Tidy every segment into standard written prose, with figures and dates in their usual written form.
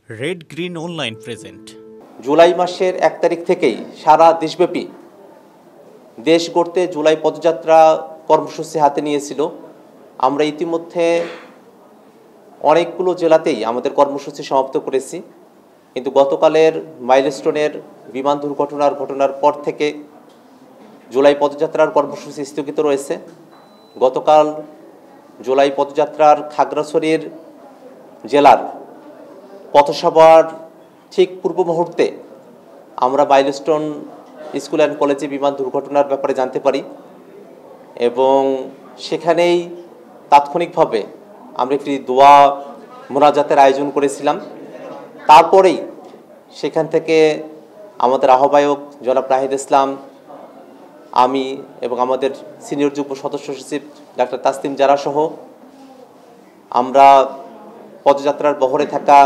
Red green online present. July মাসের 1 তারিখ থেকেই সারা দেশব্যাপী দেশ গড়তে জুলাই পদযাত্রা কর্মসূচি হাতে নিয়েছিল। আমরা ইতিমধ্যে অনেকগুলো জেলাতেই আমাদের কর্মসূচি সমাপ্ত করেছি, কিন্তু গতকালের মাইলস্টোনের বিমান ঘটনার পর থেকে জুলাই পদযাত্রার কর্মসূচি স্থগিত রয়েছে। গতকাল জুলাই পদযাত্রার খাগড়াছড়ির জেলার পথসভার ঠিক পূর্ব মুহূর্তে আমরা মাইলস্টোন স্কুল অ্যান্ড কলেজে বিমান দুর্ঘটনার ব্যাপারে জানতে পারি এবং সেখানেই তাৎক্ষণিকভাবে আমরা একটি দোয়া মোনাজাতের আয়োজন করেছিলাম। তারপরেই সেখান থেকে আমাদের আহ্বায়ক জনাব নাহিদ ইসলাম, আমি এবং আমাদের সিনিয়র যুগ্ম সদস্য সচিব ডাক্তার তাসলিম জারা সহ আমরা পদযাত্রার বহরে থাকা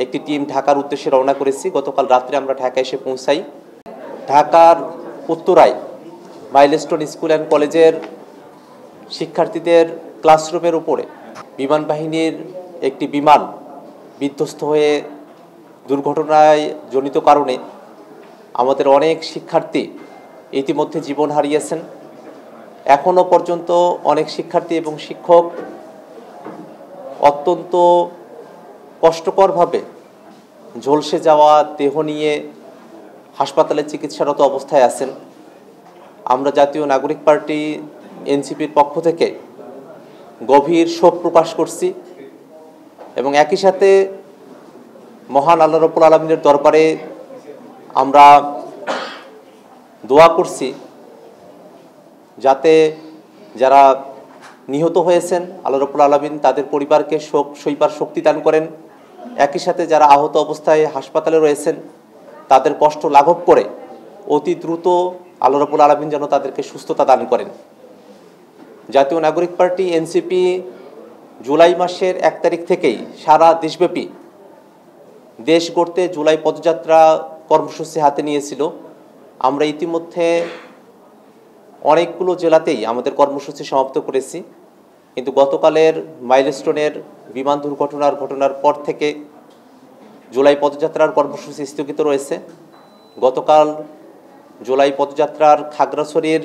একটি টিম ঢাকার উদ্দেশ্যে রওনা করেছি। গতকাল রাত্রে আমরা ঢাকায় এসে পৌঁছাই। ঢাকার উত্তরায় মাইলস্টোন স্কুল অ্যান্ড কলেজের শিক্ষার্থীদের ক্লাসরুমের উপরে বিমান বাহিনীর একটি বিমান বিধ্বস্ত হয়ে দুর্ঘটনায় জনিত কারণে আমাদের অনেক শিক্ষার্থী ইতিমধ্যে জীবন হারিয়েছেন। এখনও পর্যন্ত অনেক শিক্ষার্থী এবং শিক্ষক অত্যন্ত কষ্টকরভাবে ঝলসে যাওয়া দেহ নিয়ে হাসপাতালে চিকিৎসারত অবস্থায় আছেন। আমরা জাতীয় নাগরিক পার্টি এনসিপির পক্ষ থেকে গভীর শোক প্রকাশ করছি এবং একই সাথে মহান আল্লাহ রাব্বুল আলামিনের দরবারে আমরা দোয়া করছি যাতে যারা নিহত হয়েছেন আল্লাহ রাব্বুল আলামিন তাদের পরিবারকে শোক সইবার শক্তি দান করেন। একই সাথে যারা আহত অবস্থায় হাসপাতালে রয়েছেন তাদের কষ্ট লাঘব করে অতি দ্রুত আল্লাহ রাব্বুল আলামিন যেন তাদেরকে সুস্থতা দান করেন। জাতীয় নাগরিক পার্টি এনসিপি জুলাই মাসের 1 তারিখ থেকেই সারা দেশব্যাপী দেশ গড়তে জুলাই পদযাত্রা কর্মসূচি হাতে নিয়েছিল। আমরা ইতিমধ্যে অনেকগুলো জেলাতেই আমাদের কর্মসূচি সমাপ্ত করেছি, কিন্তু গতকালের মাইলস্টোনের বিমান ঘটনার পর থেকে জুলাই পদযাত্রার কর্মসূচি স্থগিত রয়েছে। গতকাল জুলাই পদযাত্রার খাগড়াছড়ির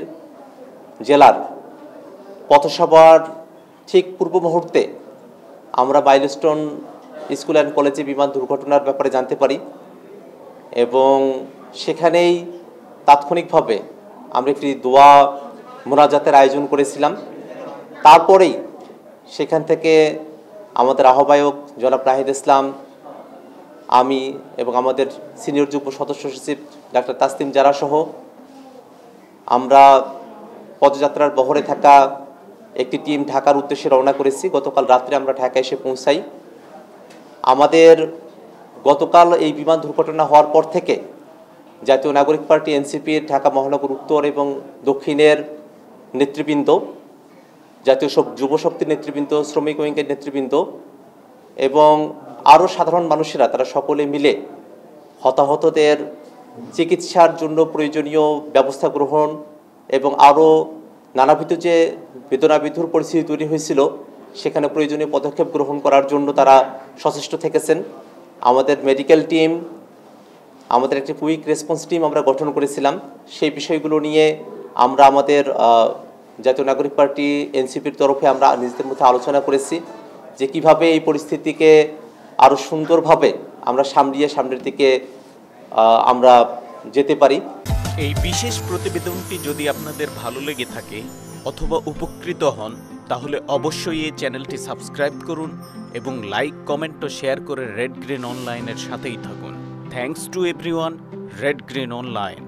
জেলার পথসভার ঠিক পূর্ব মুহূর্তে আমরা মাইলস্টোন স্কুল অ্যান্ড কলেজে বিমান দুর্ঘটনার ব্যাপারে জানতে পারি এবং সেখানেই তাৎক্ষণিকভাবে আমরা একটি দোয়া মোনাজাতের আয়োজন করেছিলাম। তারপরেই সেখান থেকে আমাদের আহ্বায়ক জনাব নাহিদ ইসলাম, আমি এবং আমাদের সিনিয়র যুগ্ম সদস্য সচিব ডাক্তার তাসলিম জারা সহ আমরা পদযাত্রার বহরে থাকা একটি টিম ঢাকার উদ্দেশ্যে রওনা করেছি। গতকাল রাত্রে আমরা ঢাকায় এসে পৌঁছাই। আমাদের গতকাল এই বিমান দুর্ঘটনা হওয়ার পর থেকে জাতীয় নাগরিক পার্টি এনসিপির ঢাকা মহানগর উত্তর এবং দক্ষিণের নেতৃবৃন্দ, জাতীয় যুব শক্তির নেতৃবৃন্দ, শ্রমিক উইংয়ের নেতৃবৃন্দ এবং আরও সাধারণ মানুষেরা তারা সকলে মিলে হতাহতদের চিকিৎসার জন্য প্রয়োজনীয় ব্যবস্থা গ্রহণ এবং আরও নানাবিধ যে বেদনাবিধুর পরিস্থিতি তৈরি হয়েছিল সেখানে প্রয়োজনীয় পদক্ষেপ গ্রহণ করার জন্য তারা সচেষ্ট থেকেছেন। আমাদের মেডিকেল টিম, আমাদের একটি কুইক রেসপন্স টিম আমরা গঠন করেছিলাম। সেই বিষয়গুলো নিয়ে আমরা আমাদের জাতীয় নাগরিক পার্টি এনসিপির তরফে আমরা নিজেদের মধ্যে আলোচনা করেছি যে কিভাবে এই পরিস্থিতিকে আরও সুন্দরভাবে আমরা সামনের দিকে আমরা যেতে পারি। এই বিশেষ প্রতিবেদনটি যদি আপনাদের ভালো লেগে থাকে অথবা উপকৃত হন তাহলে অবশ্যই এই চ্যানেলটি সাবস্ক্রাইব করুন এবং লাইক, কমেন্ট ও শেয়ার করে রেড গ্রিন অনলাইনের সাথেই থাকুন। Thanks to everyone. Red green online.